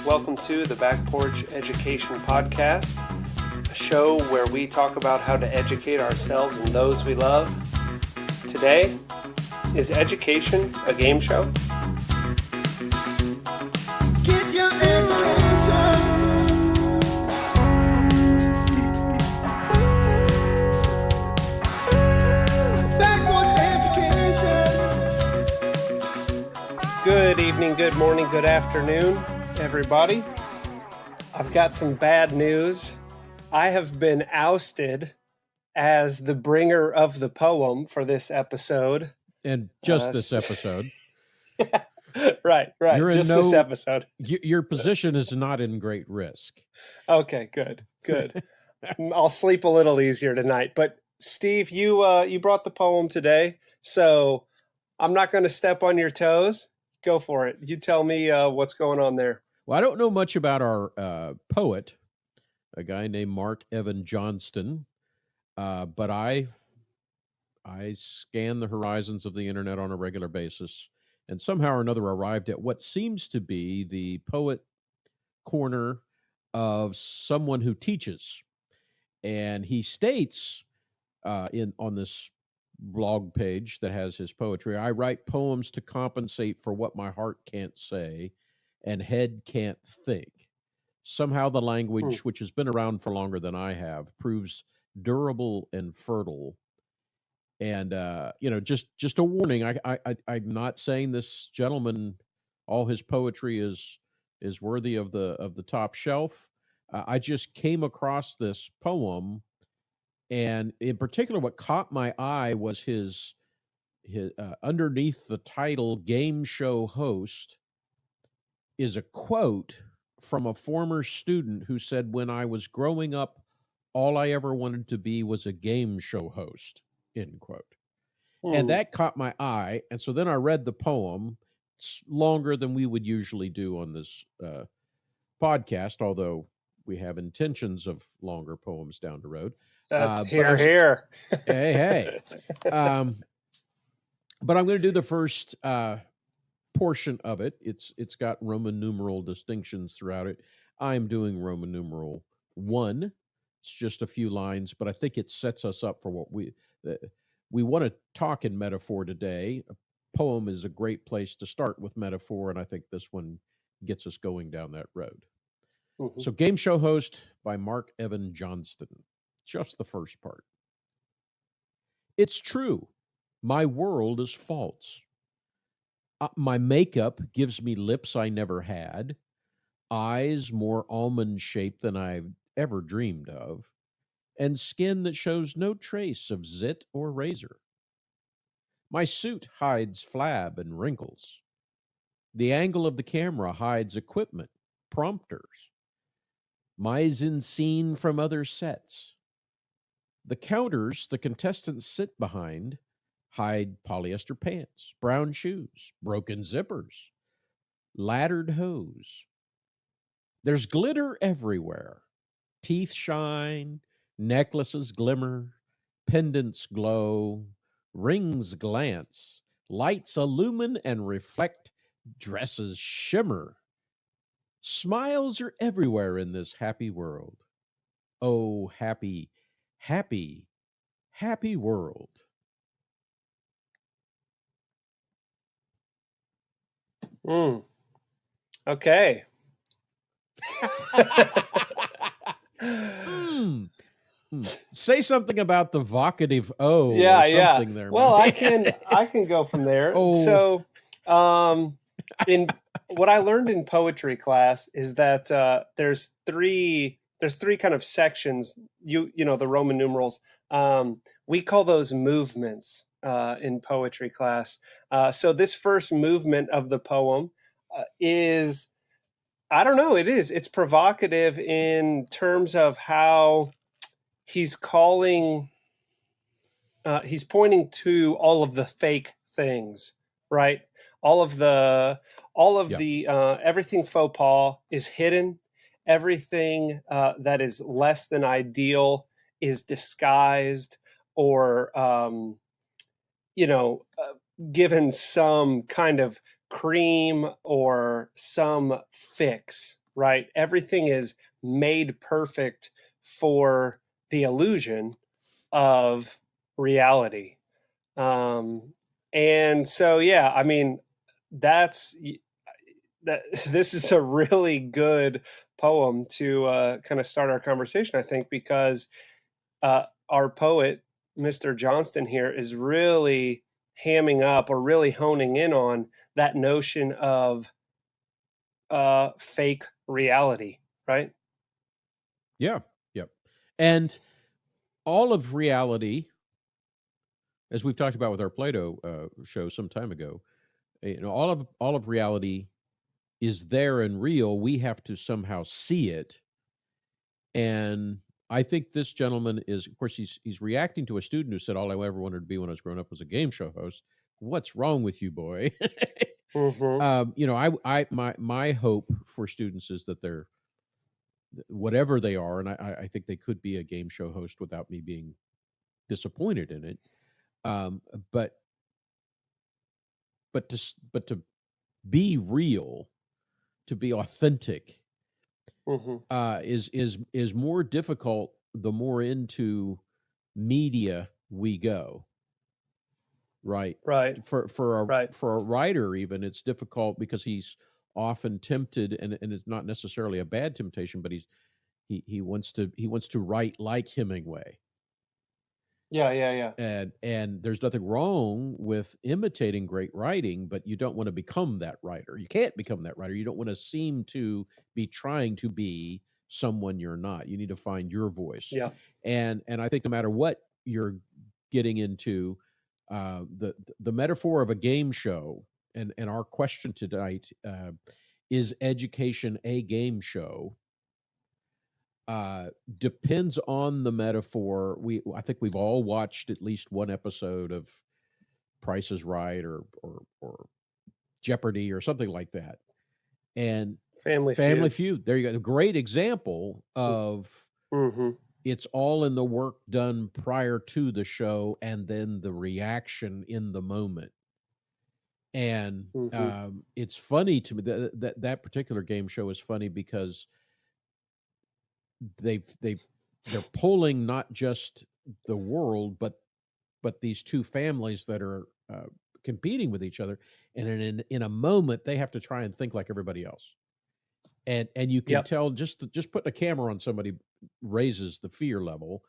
welcome to the Back Porch Education Podcast, a show where we talk about how to educate ourselves and those we love. Today, is education a game show? Get your education. Back Porch Education. Good evening, good morning, good afternoon, everybody. I've got some bad news. I have been ousted as the bringer of the poem for this episode. And just this episode. Right. You're Just this episode. Your position is not in great risk. Okay, good. I'll sleep a little easier tonight. But Steve, you brought the poem today, so I'm not going to step on your toes. Go for it. You tell me what's going on there. Well, I don't know much about our poet, a guy named Mark Evan Johnston, but I scan the horizons of the internet on a regular basis, and somehow or another arrived at what seems to be the poet corner of someone who teaches. And he states on this blog page that has his poetry, I write poems to compensate for what my heart can't say and head can't think. Somehow the language, which has been around for longer than I have, proves durable and fertile. And just a warning. I'm not saying this gentleman, all his poetry is worthy of the top shelf. I just came across this poem, and in particular, what caught my eye was his underneath the title "Game Show Host" is a quote from a former student who said, "When I was growing up, all I ever wanted to be was a game show host." End quote. And that caught my eye. And so then I read the poem. It's longer than we would usually do on this podcast, although we have intentions of longer poems down the road. That's here. Hey. But I'm going to do the first portion of it. It's got Roman numeral distinctions throughout it. I'm doing Roman numeral 1. It's just a few lines, but I think it sets us up for what we want to talk in metaphor today. A poem is a great place to start with metaphor, and I think this one gets us going down that road. Mm-hmm. So, Game Show Host by Mark Evan Johnston. Just the first part. It's true. My world is false. My makeup gives me lips I never had, eyes more almond-shaped than I've ever dreamed of, and skin that shows no trace of zit or razor. My suit hides flab and wrinkles. The angle of the camera hides equipment, prompters. Mise en scene from other sets. The counters the contestants sit behind hide polyester pants, brown shoes, broken zippers, laddered hose. There's glitter everywhere. Teeth shine, necklaces glimmer, pendants glow, rings glance, lights illumine and reflect, dresses shimmer. Smiles are everywhere in this happy world. Oh, happy, happy, happy world. Okay. Say something about the vocative O. Yeah. There, well, I can go from there. Oh. So, in what I learned in poetry class is that there's three kind of sections. You know the Roman numerals. We call those movements in poetry class. So this first movement of the poem is, I don't know, it's provocative in terms of how he's calling, he's pointing to all of the fake things, right? All of the everything faux pas is hidden. Everything that is less than ideal is disguised or, given some kind of cream or some fix, right? Everything is made perfect for the illusion of reality. And so, yeah, I mean, that's that. This is a really good poem to kind of start our conversation, I think, because our poet, Mr. Johnston here, is really hamming up or really honing in on that notion of fake reality, right? Yeah. Yep. And all of reality, as we've talked about with our Plato show some time ago, all of reality is there and real. We have to somehow see it. And I think this gentleman is, of course, he's reacting to a student who said, "All I ever wanted to be when I was growing up was a game show host." What's wrong with you, boy? Mm-hmm. My hope for students is that they're whatever they are, and I think they could be a game show host without me being disappointed in it. Um, but but to be real, to be authentic, Mm-hmm. is more difficult the more into media we go. Right. Right. Right. For a writer, even it's difficult because he's often tempted, and it's not necessarily a bad temptation, but he wants to write like Hemingway. Yeah. Yeah. Yeah. And there's nothing wrong with imitating great writing, but you don't want to become that writer. You can't become that writer. You don't want to seem to be trying to be someone you're not. You need to find your voice. Yeah. And I think no matter what you're getting into, the metaphor of a game show, and our question tonight, is education a game show? Depends on the metaphor. I think we've all watched at least one episode of Price is Right, or Jeopardy or something like that. And Family Family Feud. Feud. There you go. A great example of Mm-hmm. it's all in the work done prior to the show and then the reaction in the moment. And Mm-hmm. it's funny to me that particular game show is funny because they're pulling not just the world, but these two families that are competing with each other, and in a moment they have to try and think like everybody else, and you can Yep. tell just putting a camera on somebody raises the fear level.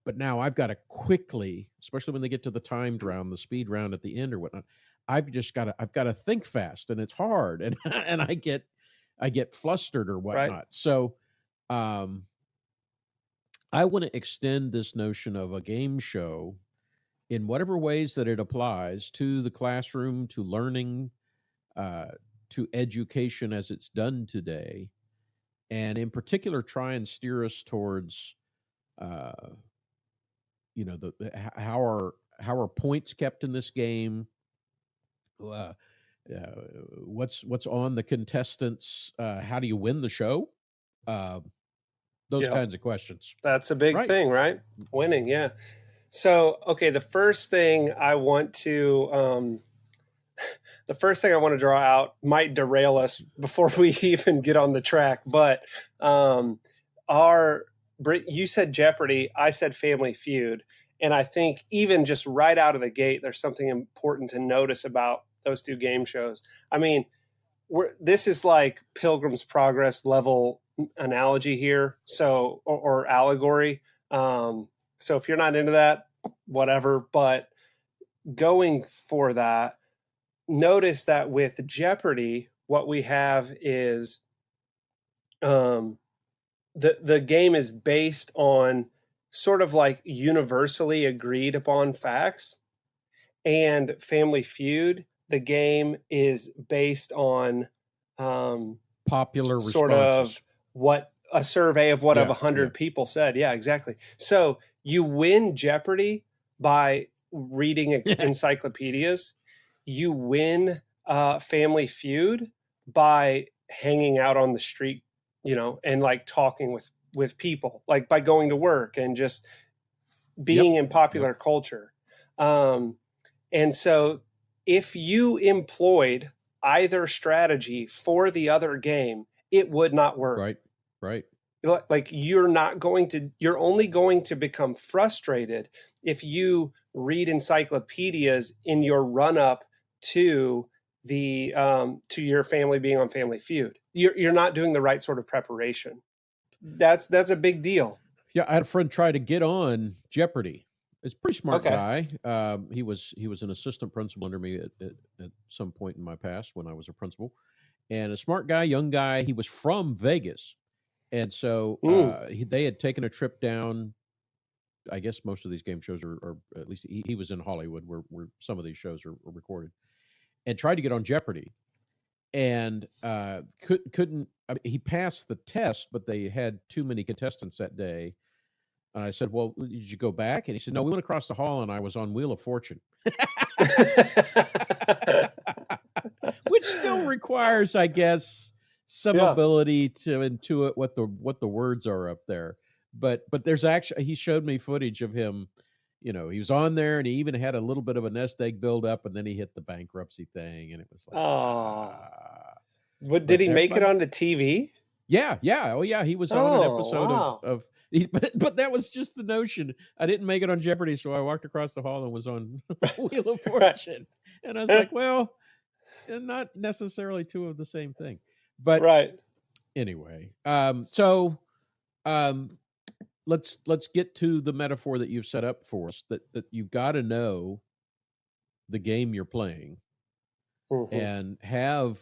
But now I've got to quickly, especially when they get to the timed round, the speed round at the end or whatnot. I've got to think fast, and it's hard, and and I get flustered or Right. whatnot. So um, I want to extend this notion of a game show in whatever ways that it applies to the classroom, to learning, uh, to education as it's done today, and in particular, try and steer us towards, uh, how are points kept in this game? Uh, uh, what's on the contestants? How do you win the show? Uh, those Yeah. kinds of questions. That's a big Right. thing, right? Winning. Yeah. So, okay, the first thing I want to draw out might derail us before we even get on the track, but our you said Jeopardy, I said Family Feud, and I think even just right out of the gate, there's something important to notice about those two game shows. I mean, this is like Pilgrim's Progress level analogy here, so or allegory. So if you're not into that, whatever. But going for that, notice that with Jeopardy, what we have is um, the game is based on sort of like universally agreed upon facts, and Family Feud, the game is based on Popular sort responses. of what a survey of what of Yeah. 100 people said. Yeah, exactly. So you win Jeopardy by reading Yeah. encyclopedias. You win Family Feud by hanging out on the street, and like talking with people, like by going to work and just being Yep. in popular culture. And so if you employed either strategy for the other game it would not work. Right. Right. Like you're only going to become frustrated if you read encyclopedias in your run up to to your family being on Family Feud. You're not doing the right sort of preparation. That's a big deal. Yeah, I had a friend try to get on Jeopardy. He's a pretty smart Okay. guy. He was an assistant principal under me at some point in my past when I was a principal, and a smart guy, young guy. He was from Vegas, and so they had taken a trip down. I guess most of these game shows or at least he was in Hollywood, where some of these shows are recorded, and tried to get on Jeopardy, and couldn't. I mean, he passed the test, but they had too many contestants that day. And I said, "Well, did you go back?" And he said, "No, we went across the hall, and I was on Wheel of Fortune," which still requires, I guess, some ability to intuit what the words are up there. But there's actually he showed me footage of him. You know, he was on there, and he even had a little bit of a nest egg build up, and then he hit the bankruptcy thing, and it was like, did he make it onto TV? Yeah, oh yeah, he was on an episode of but that was just the notion. I didn't make it on Jeopardy, so I walked across the hall and was on Wheel of Fortune. And I was like, well, not necessarily two of the same thing. But anyway, so let's get to the metaphor that you've set up for us, that you've got to know the game you're playing and have.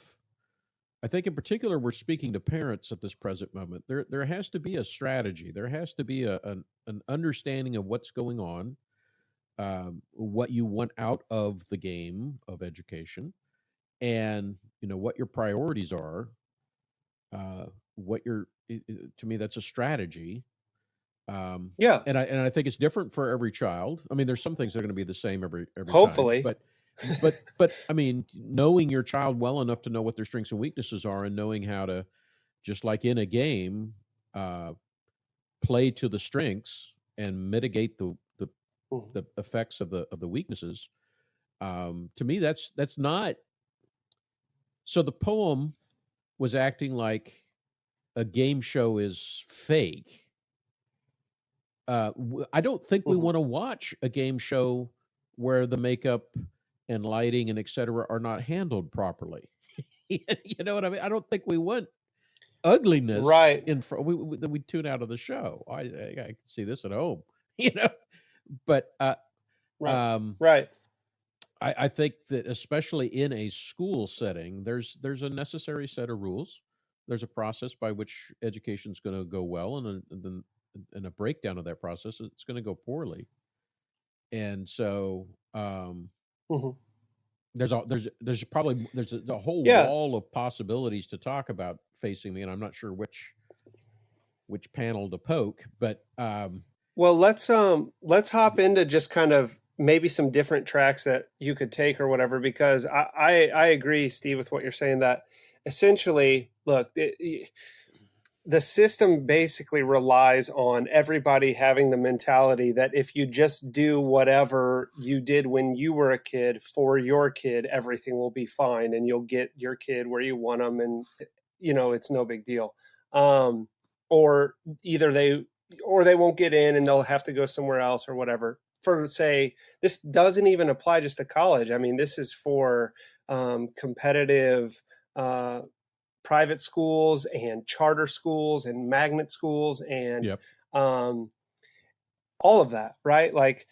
I think in particular, we're speaking to parents at this present moment. There has to be a strategy. There has to be an understanding of what's going on, what you want out of the game of education, and what your priorities are. To me, that's a strategy. And I think it's different for every child. I mean, there's some things that are going to be the same every hopefully time, but I mean, knowing your child well enough to know what their strengths and weaknesses are, and knowing how to, just like in a game, play to the strengths and mitigate the effects of the weaknesses. To me, that's not. So the poem was acting like a game show is fake. I don't think we want to watch a game show where the makeup and lighting and et cetera are not handled properly. You know what I mean? I don't think we want ugliness in front. We tune out of the show. I can see this at home, but I think that especially in a school setting, there's a necessary set of rules. There's a process by which education is going to go well, and then a breakdown of that process, it's going to go poorly. And so there's a whole wall of possibilities to talk about facing me, and I'm not sure which panel to poke, but well, let's hop into just kind of maybe some different tracks that you could take or whatever, because I agree, Steve, with what you're saying, that essentially, look, the system basically relies on everybody having the mentality that if you just do whatever you did when you were a kid for your kid, everything will be fine and you'll get your kid where you want them, and it's no big deal. Or either they won't get in and they'll have to go somewhere else or whatever. For, say, this doesn't even apply just to college. I mean, this is for competitive private schools and charter schools and magnet schools and all of that, right? Like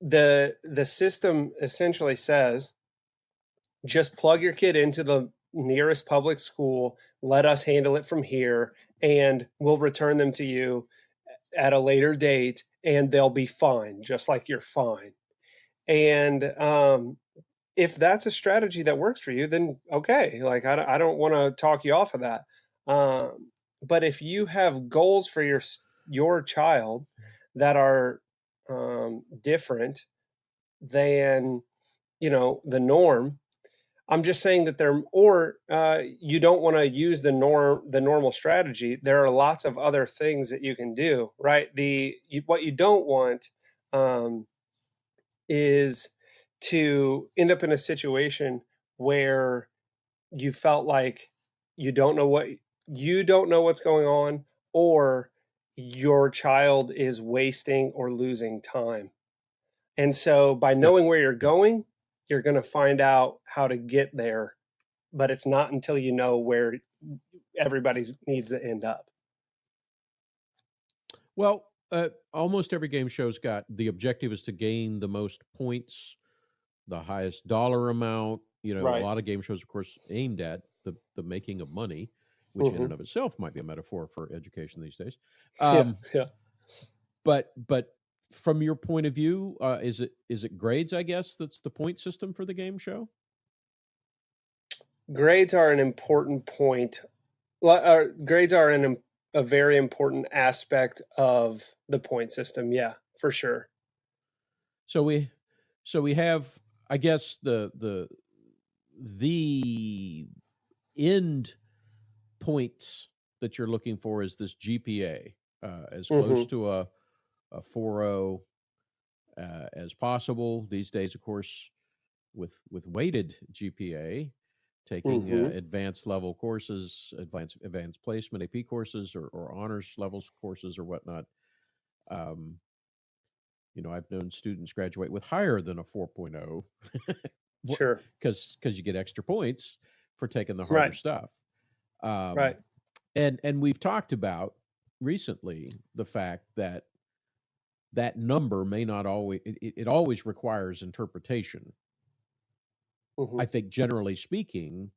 the system essentially says, just plug your kid into the nearest public school, let us handle it from here, and we'll return them to you at a later date, and they'll be fine, just like you're fine. And if that's a strategy that works for you, then okay. Like, I don't want to talk you off of that. But if you have goals for your child that are different than the norm, I'm just saying that you don't want to use the normal strategy. There are lots of other things that you can do, right? What you don't want is to end up in a situation where you felt like you don't know you don't know what's going on, or your child is wasting or losing time. And so by Yep. knowing where you're Yep. going, you're going to find out how to get there, but it's not until you know where everybody needs to end up. Well, almost every game show's got the objective is to gain the most points, the highest dollar amount. You know, a Right. lot of game shows, of course, aimed at the making of money, which in Mm-hmm. and of itself might be a metaphor for education these days. Yeah. Yeah. But from your point of view, is it grades? I guess that's the point system for the game show. Grades are an important point. Grades are a very important aspect of the point system. Yeah, for sure. So we have, I guess, the end points that you're looking for is this GPA, as close Mm-hmm. to a 4.0 as possible. These days, of course, with weighted GPA, taking Mm-hmm. advanced level courses, advanced placement AP courses, or honors levels courses or whatnot. Um, I've known students graduate with higher than a 4.0 Sure. because you get extra points for taking the harder Right. stuff. Um, Right. and we've talked about recently the fact that that number may not always it always requires interpretation. Mm-hmm. I think generally speaking,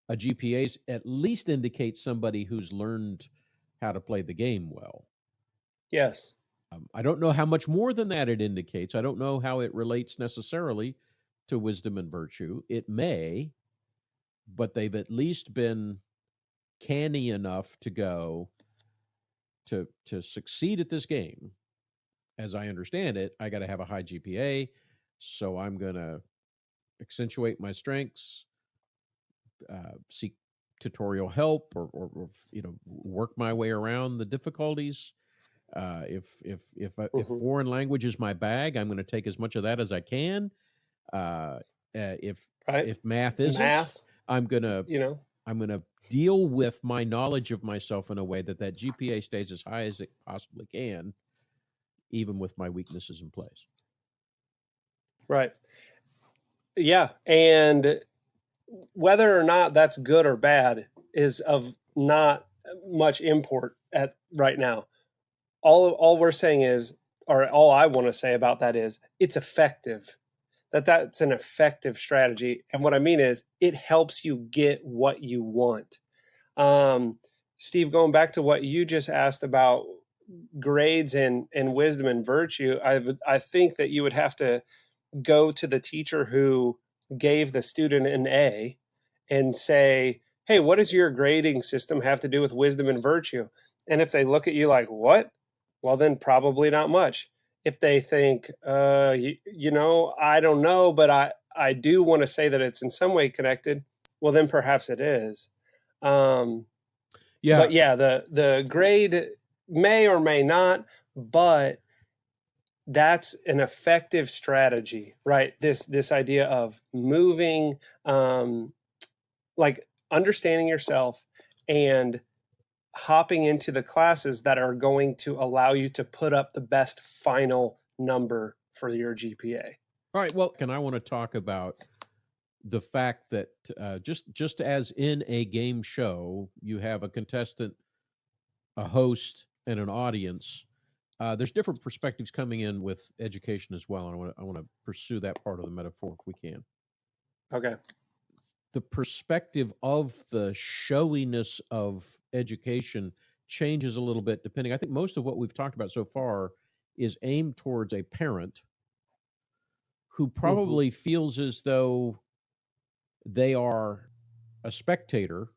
a GPA at least indicates somebody who's learned how to play the game well. Yes. I don't know how much more than that it indicates. I don't know how it relates necessarily to wisdom and virtue. It may, but they've at least been canny enough to go to succeed at this game. As I understand it, I got to have a high GPA, so I'm going to accentuate my strengths, seek tutorial help, or work my way around the difficulties. If Mm-hmm. foreign language is my bag, I'm going to take as much of that as I can. If Right. if math isn't, Math. I'm gonna You know. I'm gonna deal with my knowledge of myself in a way that GPA stays as high as it possibly can, even with my weaknesses in place. Right. Yeah. And whether or not that's good or bad is of not much import at right now. All we're saying is, or all I want to say about that is, it's effective. That's an effective strategy, and what I mean is, it helps you get what you want. Um, Steve, going back to what you just asked about grades and wisdom and virtue, I think that you would have to go to the teacher who gave the student an A and say, hey, what does your grading system have to do with wisdom and virtue? And if they look at you like, what? Well, then probably not much. If they think, I don't know, but I do want to say that it's in some way connected, well, then perhaps it is. Yeah, But yeah, the grade may or may not, but that's an effective strategy, right? This idea of moving, like understanding yourself and hopping into the classes that are going to allow you to put up the best final number for your GPA. all right. Well, and I want to talk about the fact that just as in a game show, you have a contestant, a host, and an audience. There's different perspectives coming in with education as well, and I want to pursue that part of the metaphor if we can. Okay. The perspective of the showiness of education changes a little bit depending. I think most of what we've talked about so far is aimed towards a parent who Mm-hmm. probably feels as though they are a spectator,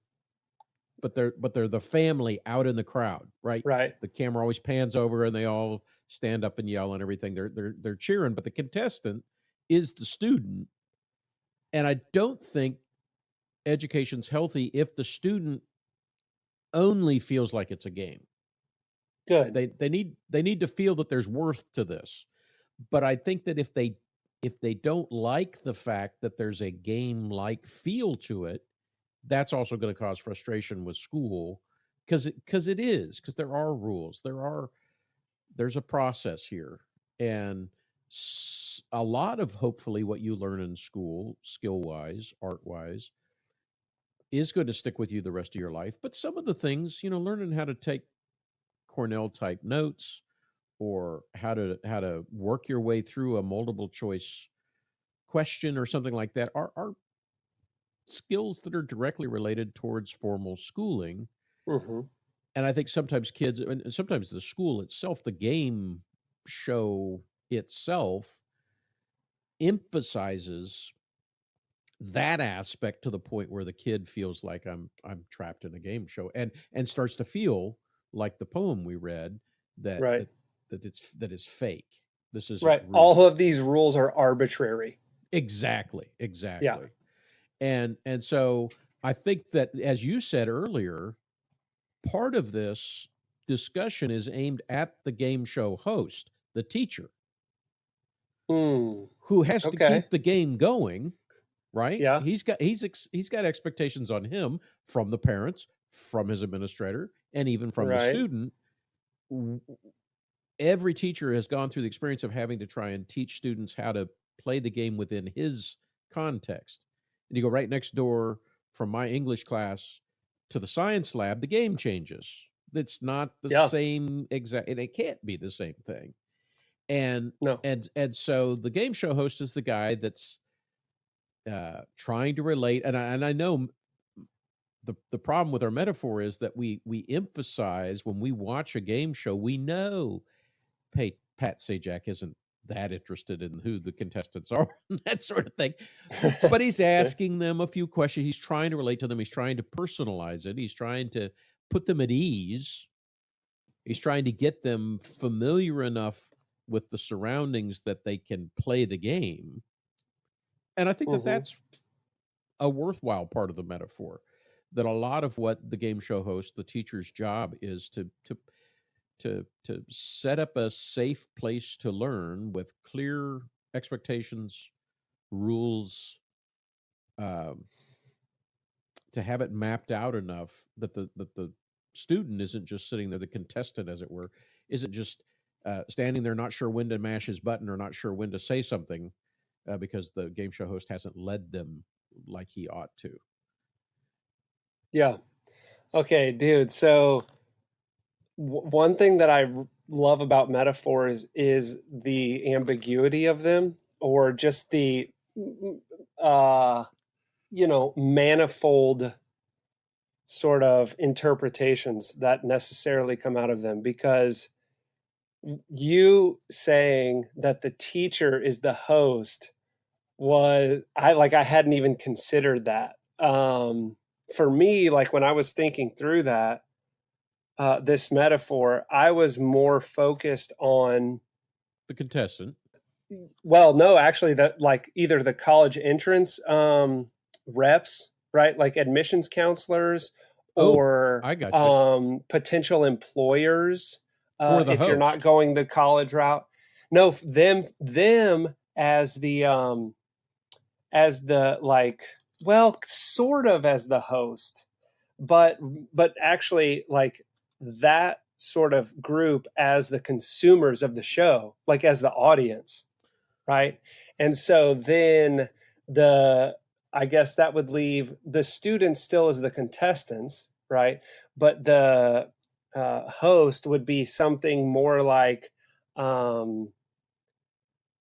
but they're the family out in the crowd, right? Right. The camera always pans over and they all stand up and yell and everything. They're cheering, but the contestant is the student. And I don't think education's healthy if the student only feels like it's a game. Good. They need to feel that there's worth to this. But I think that if they don't like the fact that there's a game like feel to it, that's also going to cause frustration with school because because there are rules, there's a process here, and a lot of hopefully what you learn in school, skill wise, art wise, is going to stick with you the rest of your life. But some of the things, learning how to take Cornell type notes, or how to work your way through a multiple choice question or something like that, are skills that are directly related towards formal schooling. Mm-hmm. And I think sometimes kids, and sometimes the school itself, the game show itself, emphasizes that aspect to the point where the kid feels like I'm trapped in a game show, and starts to feel like the poem we read, that Right. that is fake. This isn't Right. real. All of these rules are arbitrary. Exactly. Yeah. And so I think that, as you said earlier, part of this discussion is aimed at the game show host, the teacher, Hmm. who has to Okay. keep the game going, right? Yeah. He's got expectations on him from the parents, from his administrator, and even from the Right. student. Every teacher has gone through the experience of having to try and teach students how to play the game within his context. And you go right next door from my English class to the science lab, the game changes. It's not the Yeah. same exact, and it can't be the same thing. And No. and so the game show host is the guy that's trying to relate. And I know the problem with our metaphor is that we emphasize, when we watch a game show, we know Pat Sajak isn't that interested in who the contestants are, that sort of thing. But he's asking them a few questions. He's trying to relate to them. He's trying to personalize it. He's trying to put them at ease. He's trying to get them familiar enough with the surroundings that they can play the game. And I think that Mm-hmm. that's a worthwhile part of the metaphor. That a lot of what the game show host, the teacher's job, is to set up a safe place to learn with clear expectations, rules, um, to have it mapped out enough that the student isn't just sitting there, the contestant, as it were, isn't just standing there not sure when to mash his button or not sure when to say something, because the game show host hasn't led them like he ought to. Yeah. Okay, dude. So one thing that I love about metaphors is the ambiguity of them, or just the uh, manifold sort of interpretations that necessarily come out of them. Because you saying that the teacher is the host, I hadn't even considered that. For me, like when I was thinking through that, this metaphor, I was more focused on, The contestant. well, no, actually, that like either the college entrance reps, right, like admissions counselors, Oh, or I got you. potential employers, For the if you're not host. going the college route. No, them as the like, well, sort of as the host, but actually like that sort of group as the consumers of the show, like as the audience, right? And so then the I guess that would leave the students still as the contestants, right? But the host would be something more like, um,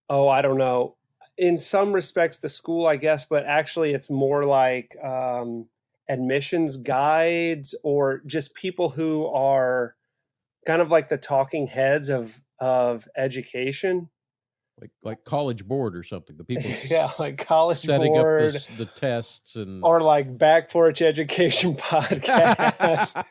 oh, I don't know. In some respects, the school, I guess, but actually, it's more like admissions guides, or just people who are kind of like the talking heads of education. Like college board or something. The people Yeah, like College setting up Board, the tests and or like Back Porch Education podcast.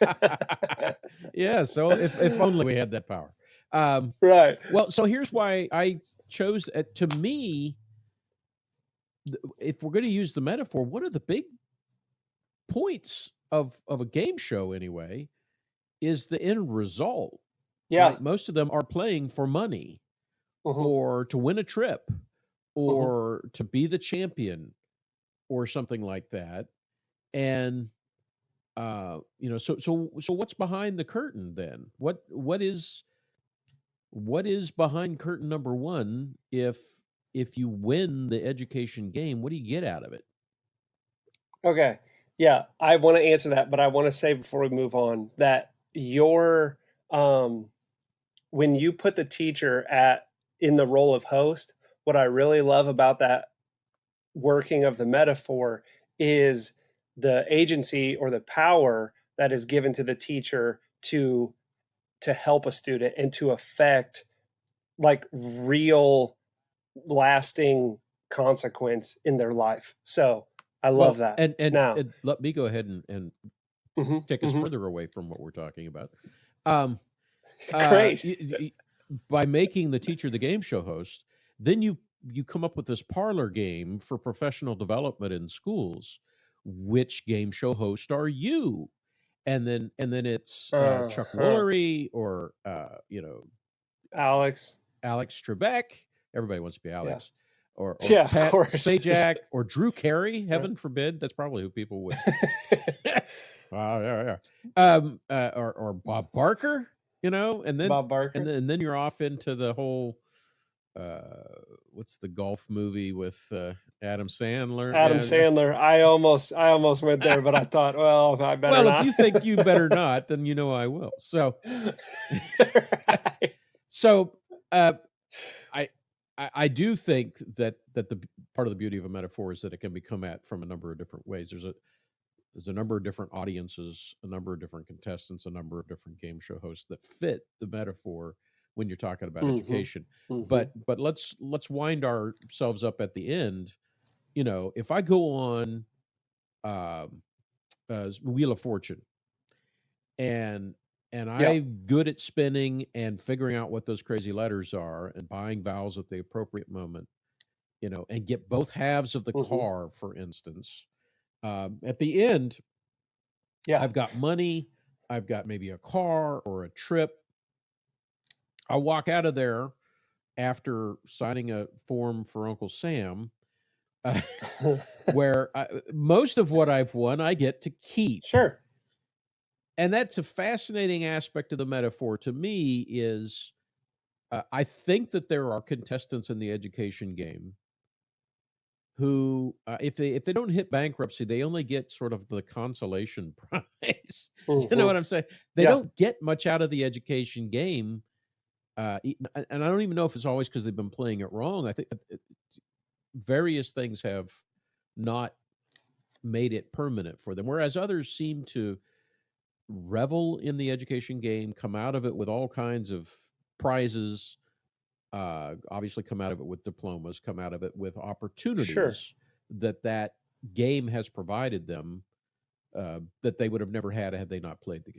yeah. So if only we had that power. Right. Well, so here's why I chose. To me, if we're going to use the metaphor, one of the big points of a game show, anyway, is the end result. Yeah. Right? Most of them are playing for money, Hmm. or to win a trip, Hmm. or to be the champion, or something like that. And So what's behind the curtain then? What is behind curtain number one? If you win the education game, what do you get out of it? Okay. Yeah, I want to answer that, but I want to say before we move on that when you put the teacher in the role of host, what I really love about that working of the metaphor is the agency or the power that is given to the teacher to help a student and to affect like real lasting consequence in their life. So I love that. And Now, let me go ahead and take us further away from what we're talking about. Great. By making the teacher the game show host, then you come up with this parlor game for professional development in schools. Which game show host are you? And then it's Chuck Woolery or Alex Trebek. Everybody wants to be Alex. Or yeah, Pat of course. Sajak or Drew Carey. Heaven forbid. That's probably who people would. Yeah. Or Bob Barker. And then Bob Barker. and then you're off into the whole. What's the golf movie with Adam Sandler? Sandler. I almost went there, but I thought, well, I better not. Well, if you think you better not, then I will. So, so I do think that the part of the beauty of a metaphor is that it can be come at from a number of different ways. There's a number of different audiences, a number of different contestants, a number of different game show hosts that fit the metaphor when you're talking about education. But let's wind ourselves up at the end. If I go on Wheel of Fortune and I'm good at spinning and figuring out what those crazy letters are and buying vowels at the appropriate moment, and get both halves of the car, for instance. At the end, I've got money, I've got maybe a car or a trip. I walk out of there after signing a form for Uncle Sam, where most of what I've won, I get to keep. Sure. And that's a fascinating aspect of the metaphor to me is I think that there are contestants in the education game who, if they don't hit bankruptcy, they only get sort of the consolation prize. You know what I'm saying? They don't get much out of the education game. And I don't even know if it's always because they've been playing it wrong. I think various things have not made it permanent for them, whereas others seem to revel in the education game, come out of it with all kinds of prizes, obviously come out of it with diplomas, come out of it with opportunities that game has provided them that they would have never had they not played the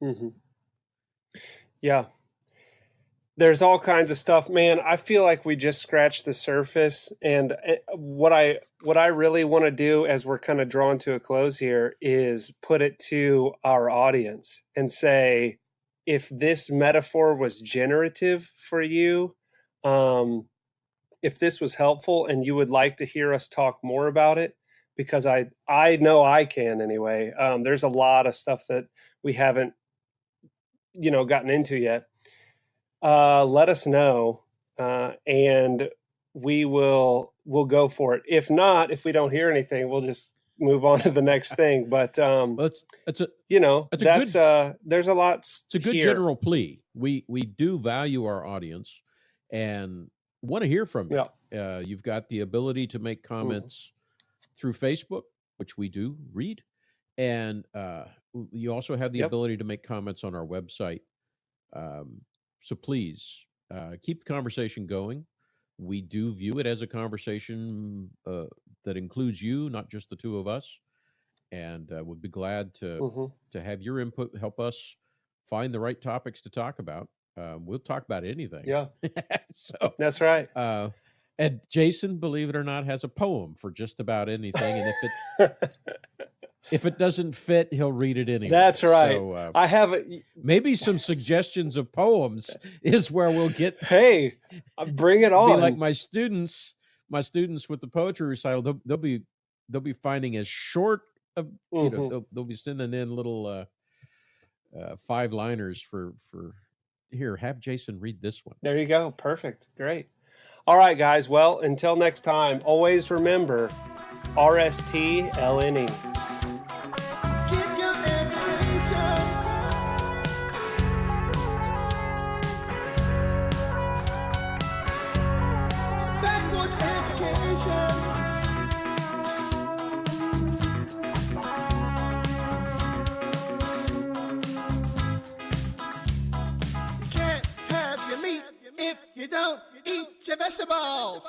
game. Yeah. There's all kinds of stuff, man. I feel like we just scratched the surface, and what I really want to do as we're kind of drawn to a close here is put it to our audience and say, if this metaphor was generative for you, if this was helpful and you would like to hear us talk more about it, because I know I can anyway. There's a lot of stuff that we haven't, gotten into yet. Let us know, and we'll go for it. If not, if we don't hear anything, we'll just move on to the next thing. But there's a lot. It's a good general plea. We do value our audience and want to hear from you. You've got the ability to make comments through Facebook, which we do read, and you also have the ability to make comments on our website. So please keep the conversation going. We do view it as a conversation that includes you, not just the two of us, and would be glad to have your input, help us find the right topics to talk about. We'll talk about anything. Yeah. So that's right. And Jason, believe it or not, has a poem for just about anything, and if it doesn't fit, he'll read it anyway. That's right. So, I have maybe some suggestions of poems is where we'll get. Hey, bring it on. Be like my students with the poetry recital. They'll be finding as short They'll be sending in little 5-liners for here. Have Jason read this one. There you go. Perfect. Great. All right, guys. Well, until next time, always remember RSTLNE. Get your education. Backwoods education. You can't have your meat if you don't eat your vegetables.